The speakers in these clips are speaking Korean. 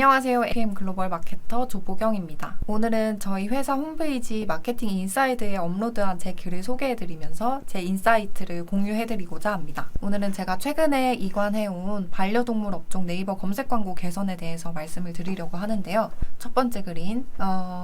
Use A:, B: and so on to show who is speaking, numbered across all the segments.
A: 안녕하세요. AM 글로벌 마케터 조보경입니다. 오늘은 저희 회사 홈페이지 마케팅 인사이드에 업로드한 제 글을 소개해드리면서 제 인사이트를 공유해드리고자 합니다. 오늘은 제가 최근에 이관해온 반려동물 업종 네이버 검색 광고 개선에 대해서 말씀을 드리려고 하는데요. 첫 번째 글인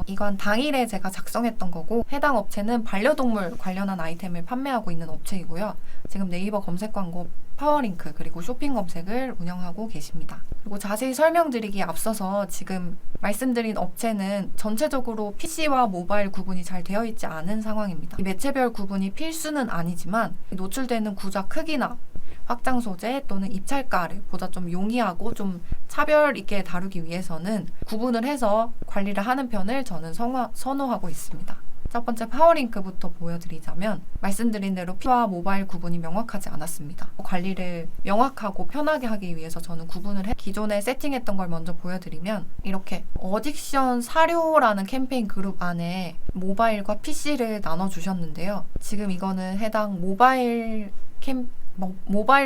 A: 이관 당일에 제가 작성했던 거고, 해당 업체는 반려동물 관련한 아이템을 판매하고 있는 업체이고요. 지금 네이버 검색 광고 파워링크 그리고 쇼핑 검색을 운영하고 계십니다. 그리고 자세히 설명드리기에 앞서서 지금 말씀드린 업체는 전체적으로 PC와 모바일 구분이 잘 되어 있지 않은 상황입니다. 이 매체별 구분이 필수는 아니지만 노출되는 구자 크기나 확장 소재 또는 입찰가를 보다 좀 용이하고 좀 차별 있게 다루기 위해서는 구분을 해서 관리를 하는 편을 저는 선호하고 있습니다. 첫 번째 파워링크부터 보여드리자면, 말씀드린 대로 PC와 모바일 구분이 명확하지 않았습니다. 관리를 명확하고 편하게 하기 위해서 저는 구분을 기존에 세팅했던 걸 먼저 보여드리면, 이렇게 어딕션 사료라는 캠페인 그룹 안에 모바일과 PC를 나눠주셨는데요. 지금 이거는 해당 모바일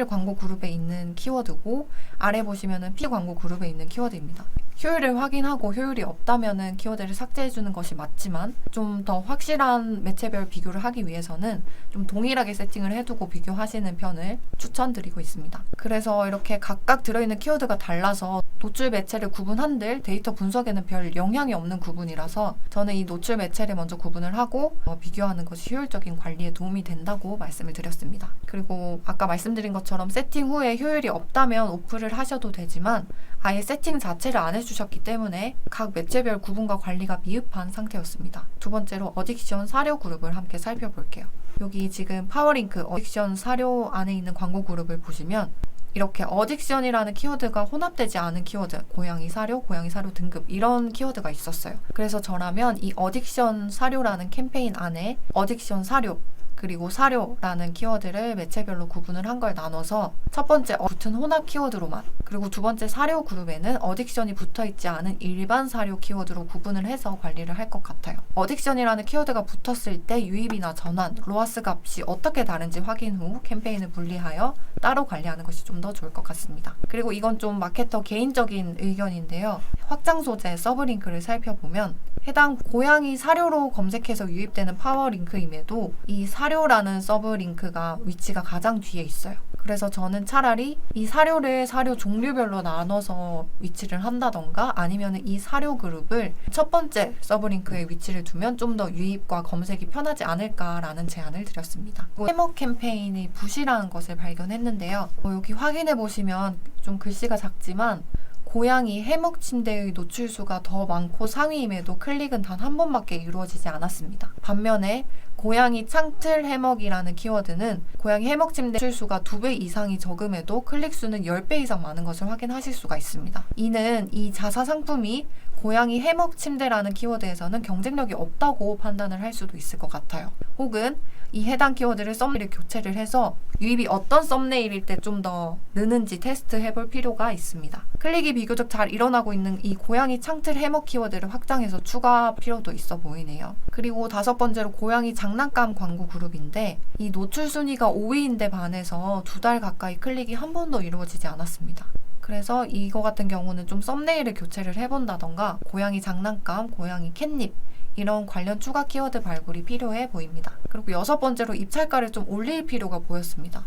A: 광고 그룹에 있는 키워드고, 아래 보시면은 PC 광고 그룹에 있는 키워드입니다. 효율을 확인하고 효율이 없다면은 키워드를 삭제해주는 것이 맞지만, 좀 더 확실한 매체별 비교를 하기 위해서는 좀 동일하게 세팅을 해두고 비교하시는 편을 추천드리고 있습니다. 그래서 이렇게 각각 들어있는 키워드가 달라서 노출 매체를 구분한들 데이터 분석에는 별 영향이 없는 구분이라서 저는 이 노출 매체를 먼저 구분을 하고 비교하는 것이 효율적인 관리에 도움이 된다고 말씀을 드렸습니다. 그리고 아까 말씀드린 것처럼 세팅 후에 효율이 없다면 오프를 하셔도 되지만, 아예 세팅 자체를 안 해주셨기 때문에 각 매체별 구분과 관리가 미흡한 상태였습니다. 두 번째로 어딕션 사료 그룹을 함께 살펴볼게요. 여기 지금 파워링크 어딕션 사료 안에 있는 광고 그룹을 보시면 이렇게 어딕션이라는 키워드가 혼합되지 않은 키워드, 고양이 사료 등급, 이런 키워드가 있었어요. 그래서 저라면 이 어딕션 사료라는 캠페인 안에 어딕션 사료 그리고 사료라는 키워드를 매체별로 구분을 한 걸 나눠서 첫 번째 붙은 혼합 키워드로만, 그리고 두 번째 사료 그룹에는 어딕션이 붙어있지 않은 일반 사료 키워드로 구분을 해서 관리를 할 것 같아요. 어딕션이라는 키워드가 붙었을 때 유입이나 전환, 로아스 값이 어떻게 다른지 확인 후 캠페인을 분리하여 따로 관리하는 것이 좀 더 좋을 것 같습니다. 그리고 이건 좀 마케터 개인적인 의견인데요. 확장 소재 서브링크를 살펴보면 해당 고양이 사료로 검색해서 유입되는 파워링크임에도 이 사료라는 서브링크가 위치가 가장 뒤에 있어요. 그래서 저는 차라리 이 사료를 사료 종류별로 나눠서 위치를 한다던가, 아니면 이 사료 그룹을 첫 번째 서브링크에 위치를 두면 좀 더 유입과 검색이 편하지 않을까라는 제안을 드렸습니다. 해먹 캠페인이 부실한 것을 발견했는데요. 여기 확인해 보시면 좀 글씨가 작지만 고양이 해먹 침대의 노출수가 더 많고 상위임에도 클릭은 단 한 번밖에 이루어지지 않았습니다. 반면에 고양이 창틀 해먹이라는 키워드는 고양이 해먹 침대 노출수가 2배 이상이 적음에도 클릭수는 10배 이상 많은 것을 확인하실 수가 있습니다. 이는 이 자사 상품이 고양이 해먹 침대라는 키워드에서는 경쟁력이 없다고 판단을 할 수도 있을 것 같아요. 혹은 이 해당 키워드를 썸네일을 교체를 해서 유입이 어떤 썸네일일 때 좀 더 느는지 테스트 해볼 필요가 있습니다. 클릭이 비교적 잘 일어나고 있는 이 고양이 창틀 해먹 키워드를 확장해서 추가 필요도 있어 보이네요. 그리고 다섯 번째로 고양이 장난감 광고 그룹인데, 이 노출 순위가 5위인데 반해서 2달 가까이 클릭이 한 번도 이루어지지 않았습니다. 그래서 이거 같은 경우는 좀 썸네일을 교체를 해본다던가 고양이 장난감, 고양이 캣닙 이런 관련 추가 키워드 발굴이 필요해 보입니다. 그리고 여섯 번째로 입찰가를 좀 올릴 필요가 보였습니다.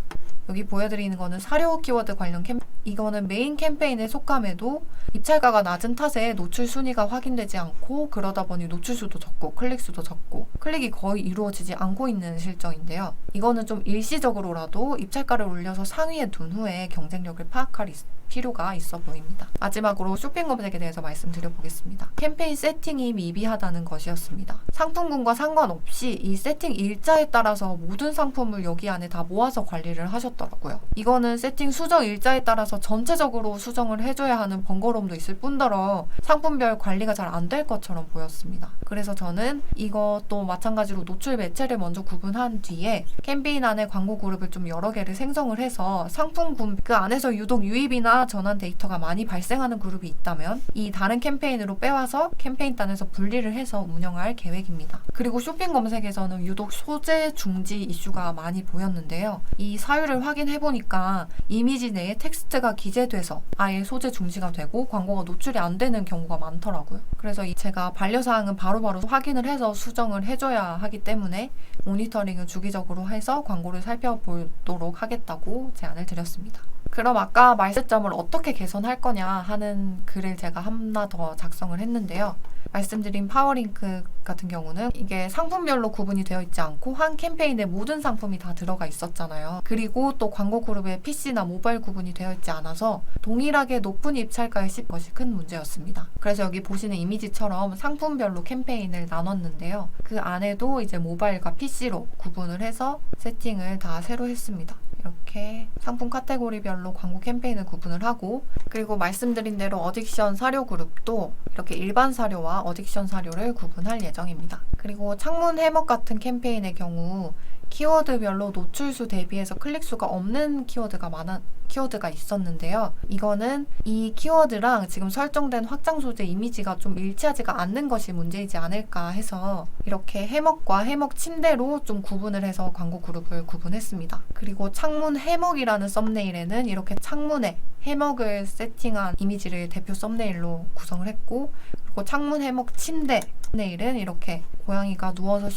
A: 여기 보여드리는 거는 사료 키워드 관련 이거는 메인 캠페인에 속함에도 입찰가가 낮은 탓에 노출 순위가 확인되지 않고, 그러다 보니 노출수도 적고 클릭수도 적고 클릭이 거의 이루어지지 않고 있는 실정인데요. 이거는 좀 일시적으로라도 입찰가를 올려서 상위에 둔 후에 경쟁력을 파악할 필요가 있어 보입니다. 마지막으로 쇼핑 검색에 대해서 말씀드려보겠습니다. 캠페인 세팅이 미비하다는 것이었습니다. 상품군과 상관없이 이 세팅 일자에 따라서 모든 상품을 여기 안에 다 모아서 관리를 하셨더라고요. 이거는 세팅 수정 일자에 따라서 전체적으로 수정을 해줘야 하는 번거로움도 있을 뿐더러 상품별 관리가 잘 안 될 것처럼 보였습니다. 그래서 저는 이것도 마찬가지로 노출 매체를 먼저 구분한 뒤에 캠페인 안에 광고 그룹을 좀 여러 개를 생성을 해서 상품군 그 안에서 유독 유입이나 전환 데이터가 많이 발생하는 그룹이 있다면 이 다른 캠페인으로 빼와서 캠페인 단에서 분리를 해서 운영할 계획입니다. 그리고 쇼핑 검색에서는 유독 소재 중지 이슈가 많이 보였는데요. 이 사유를 확인해보니까 이미지 내에 텍스트가 기재돼서 아예 소재 중지가 되고 광고가 노출이 안 되는 경우가 많더라고요. 그래서 제가 반려사항은 바로바로 확인을 해서 수정을 해줘야 하기 때문에 모니터링을 주기적으로 해서 광고를 살펴보도록 하겠다고 제안을 드렸습니다. 그럼 아까 말씀점을 어떻게 개선할 거냐 하는 글을 제가 하나 더 작성을 했는데요. 말씀드린 파워링크 같은 경우는 이게 상품별로 구분이 되어 있지 않고 한 캠페인에 모든 상품이 다 들어가 있었잖아요. 그리고 또 광고 그룹에 PC나 모바일 구분이 되어 있지 않아서 동일하게 높은 입찰가에 씹은 것이 큰 문제였습니다. 그래서 여기 보시는 이미지처럼 상품별로 캠페인을 나눴는데요. 그 안에도 이제 모바일과 PC로 구분을 해서 세팅을 다 새로 했습니다. 이렇게 상품 카테고리별로 광고 캠페인을 구분을 하고, 그리고 말씀드린 대로 어딕션 사료 그룹도 이렇게 일반 사료와 어딕션 사료를 구분할 예정입니다. 그리고 창문 해먹 같은 캠페인의 경우 키워드별로 노출수 대비해서 클릭수가 없는 키워드가 있었는데요. 이거는 이 키워드랑 지금 설정된 확장 소재 이미지가 좀 일치하지가 않는 것이 문제이지 않을까 해서 이렇게 해먹과 해먹 침대로 좀 구분을 해서 광고 그룹을 구분했습니다. 그리고 창문 해먹이라는 썸네일에는 이렇게 창문에 해먹을 세팅한 이미지를 대표 썸네일로 구성을 했고, 그리고 창문 해먹 침대 썸네일은 이렇게 고양이가 누워서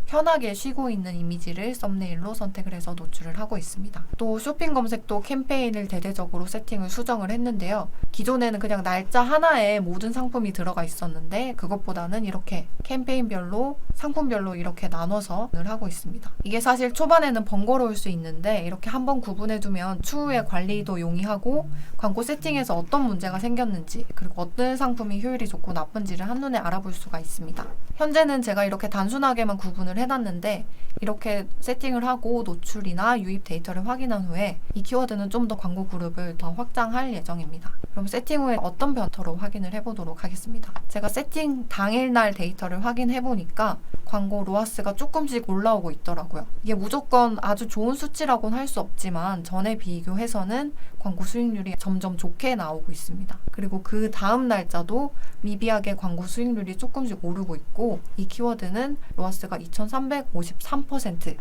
A: 편하게 쉬고 있는 이미지를 썸네일로 선택을 해서 노출을 하고 있습니다. 또 쇼핑 검색도 캠페인을 대대적으로 세팅을 수정을 했는데요. 기존에는 그냥 날짜 하나에 모든 상품이 들어가 있었는데 그것보다는 이렇게 캠페인별로 상품별로 이렇게 나눠서 하고 있습니다. 이게 사실 초반에는 번거로울 수 있는데 이렇게 한번 구분해두면 추후에 관리도 용이하고 광고 세팅에서 어떤 문제가 생겼는지 그리고 어떤 상품이 효율이 좋고 나쁜지를 한눈에 알아볼 수가 있습니다. 현재는 제가 이렇게 단순하게만 구분을 해놨는데 이렇게 세팅을 하고 노출이나 유입 데이터를 확인한 후에 이 키워드는 좀 더 광고 그룹을 더 확장할 예정입니다. 그럼 세팅 후에 어떤 변화로 확인을 해보도록 하겠습니다. 제가 세팅 당일날 데이터를 확인해보니까 광고 로아스가 조금씩 올라오고 있더라고요. 이게 무조건 아주 좋은 수치라고는 할 수 없지만 전에 비교해서는 광고 수익률이 점점 좋게 나오고 있습니다. 그리고 그 다음 날짜도 미비하게 광고 수익률이 조금씩 오르고 있고 이 키워드는 로아스가 2353%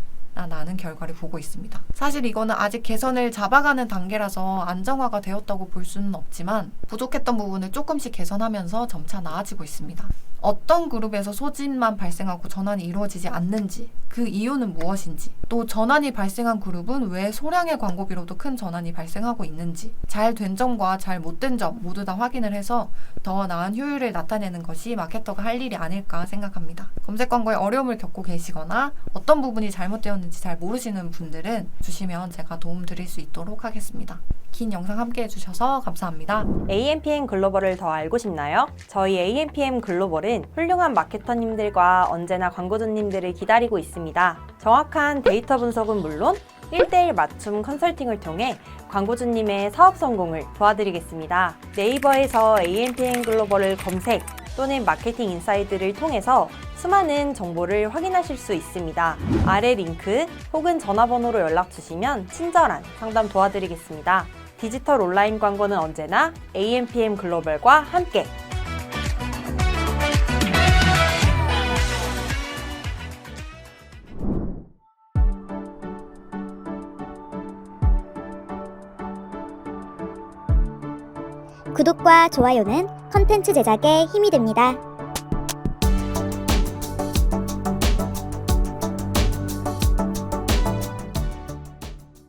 A: 나는 결과를 보고 있습니다. 사실 이거는 아직 개선을 잡아가는 단계라서 안정화가 되었다고 볼 수는 없지만 부족했던 부분을 조금씩 개선하면서 점차 나아지고 있습니다. 어떤 그룹에서 소진만 발생하고 전환이 이루어지지 않는지, 그 이유는 무엇인지, 또 전환이 발생한 그룹은 왜 소량의 광고비로도 큰 전환이 발생하고 있는지, 잘 된 점과 잘 못된 점 모두 다 확인을 해서 더 나은 효율을 나타내는 것이 마케터가 할 일이 아닐까 생각합니다. 검색 광고에 어려움을 겪고 계시거나 어떤 부분이 잘못되었는지 잘 모르시는 분들은 주시면 제가 도움 드릴 수 있도록 하겠습니다. 긴 영상 함께 해주셔서 감사합니다.
B: AMPM 글로벌을 더 알고 싶나요? 저희 AMPM 글로벌은 훌륭한 마케터님들과 언제나 광고주님들을 기다리고 있습니다. 정확한 데이터 분석은 물론 1:1 맞춤 컨설팅을 통해 광고주님의 사업 성공을 도와드리겠습니다. 네이버에서 AMPM 글로벌을 검색 또는 마케팅 인사이드를 통해서 수많은 정보를 확인하실 수 있습니다. 아래 링크 혹은 전화번호로 연락 주시면 친절한 상담 도와드리겠습니다. 디지털 온라인 광고는 언제나 AMPM 글로벌과 함께!
C: 구독과 좋아요는 컨텐츠 제작에 힘이 됩니다.